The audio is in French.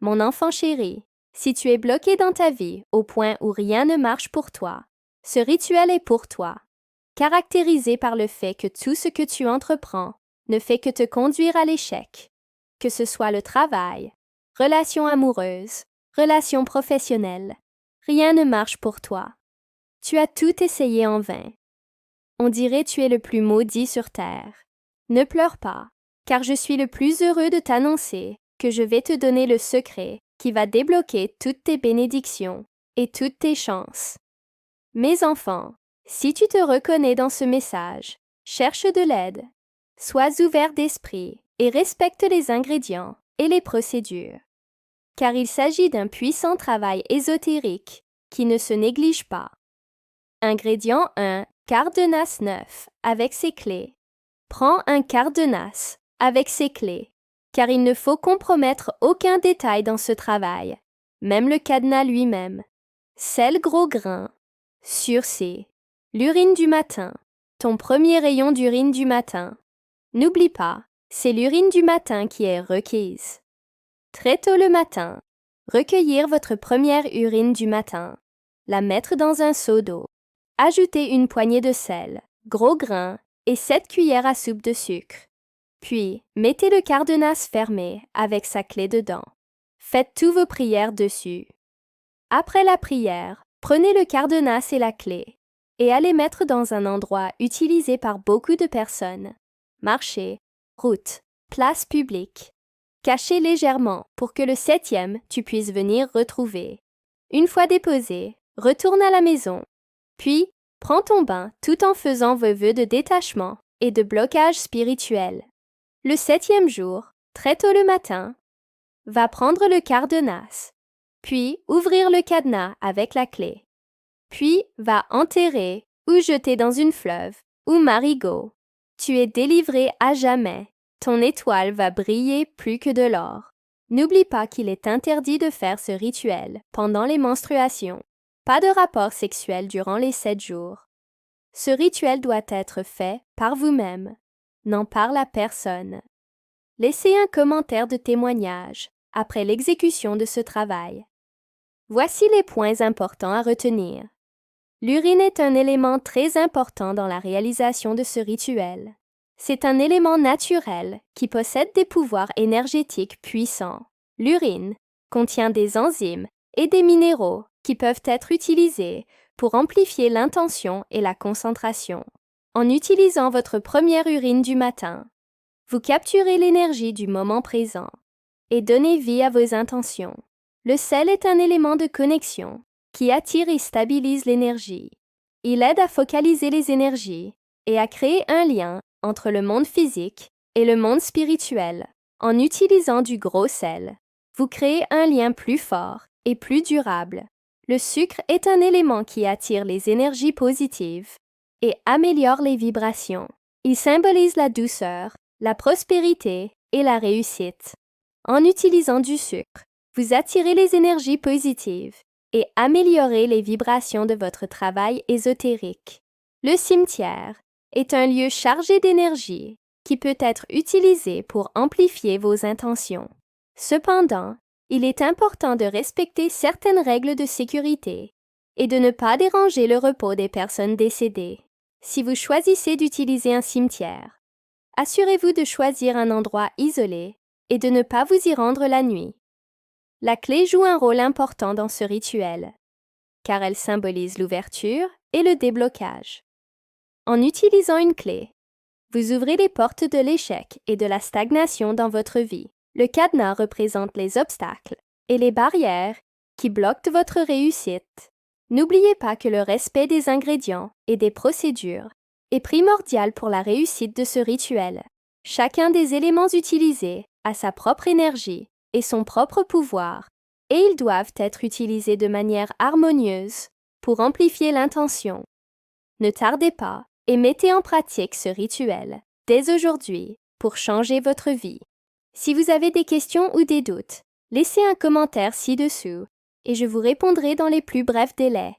Mon enfant chéri, si tu es bloqué dans ta vie au point où rien ne marche pour toi, ce rituel est pour toi, caractérisé par le fait que tout ce que tu entreprends ne fait que te conduire à l'échec, que ce soit le travail, relations amoureuses, relations professionnelles, rien ne marche pour toi. Tu as tout essayé en vain. On dirait tu es le plus maudit sur terre. Ne pleure pas, car je suis le plus heureux de t'annoncer que je vais te donner le secret qui va débloquer toutes tes bénédictions et toutes tes chances. Mes enfants, si tu te reconnais dans ce message, cherche de l'aide. Sois ouvert d'esprit et respecte les ingrédients et les procédures. Car il s'agit d'un puissant travail ésotérique qui ne se néglige pas. Ingrédient 1, Cardenas 9 avec ses clés. Prends un Cardenas avec ses clés, car il ne faut compromettre aucun détail dans ce travail, même le cadenas lui-même. Sel gros grain, sûreté, l'urine du matin, ton premier rayon d'urine du matin. N'oublie pas, c'est l'urine du matin qui est requise. Très tôt le matin, recueillir votre première urine du matin, la mettre dans un seau d'eau. Ajoutez une poignée de sel, gros grain et 7 cuillères à soupe de sucre. Puis, mettez le Cardenas fermé avec sa clé dedans. Faites tous vos prières dessus. Après la prière, prenez le Cardenas et la clé et allez mettre dans un endroit utilisé par beaucoup de personnes. Marché, route, place publique. Cachez légèrement pour que le 7e, tu puisses venir retrouver. Une fois déposé, retourne à la maison. Puis, prends ton bain tout en faisant vos vœux de détachement et de blocage spirituel. Le 7e jour, très tôt le matin, va prendre le Cardenas, puis ouvrir le cadenas avec la clé. Puis, va enterrer ou jeter dans une fleuve ou marigot. Tu es délivré à jamais. Ton étoile va briller plus que de l'or. N'oublie pas qu'il est interdit de faire ce rituel pendant les menstruations. Pas de rapport sexuel durant les 7 jours. Ce rituel doit être fait par vous-même. N'en parle à personne. Laissez un commentaire de témoignage après l'exécution de ce travail. Voici les points importants à retenir. L'urine est un élément très important dans la réalisation de ce rituel. C'est un élément naturel qui possède des pouvoirs énergétiques puissants. L'urine contient des enzymes et des minéraux qui peuvent être utilisés pour amplifier l'intention et la concentration. En utilisant votre première urine du matin, vous capturez l'énergie du moment présent et donnez vie à vos intentions. Le sel est un élément de connexion qui attire et stabilise l'énergie. Il aide à focaliser les énergies et à créer un lien entre le monde physique et le monde spirituel. En utilisant du gros sel, vous créez un lien plus fort et plus durable. Le sucre est un élément qui attire les énergies positives et améliore les vibrations. Il symbolise la douceur, la prospérité et la réussite. En utilisant du sucre, vous attirez les énergies positives et améliorez les vibrations de votre travail ésotérique. Le cimetière est un lieu chargé d'énergie qui peut être utilisé pour amplifier vos intentions. Cependant, il est important de respecter certaines règles de sécurité et de ne pas déranger le repos des personnes décédées. Si vous choisissez d'utiliser un cimetière, assurez-vous de choisir un endroit isolé et de ne pas vous y rendre la nuit. La clé joue un rôle important dans ce rituel, car elle symbolise l'ouverture et le déblocage. En utilisant une clé, vous ouvrez les portes de l'échec et de la stagnation dans votre vie. Le cadenas représente les obstacles et les barrières qui bloquent votre réussite. N'oubliez pas que le respect des ingrédients et des procédures est primordial pour la réussite de ce rituel. Chacun des éléments utilisés a sa propre énergie et son propre pouvoir, et ils doivent être utilisés de manière harmonieuse pour amplifier l'intention. Ne tardez pas et mettez en pratique ce rituel dès aujourd'hui pour changer votre vie. Si vous avez des questions ou des doutes, laissez un commentaire ci-dessous et je vous répondrai dans les plus brefs délais.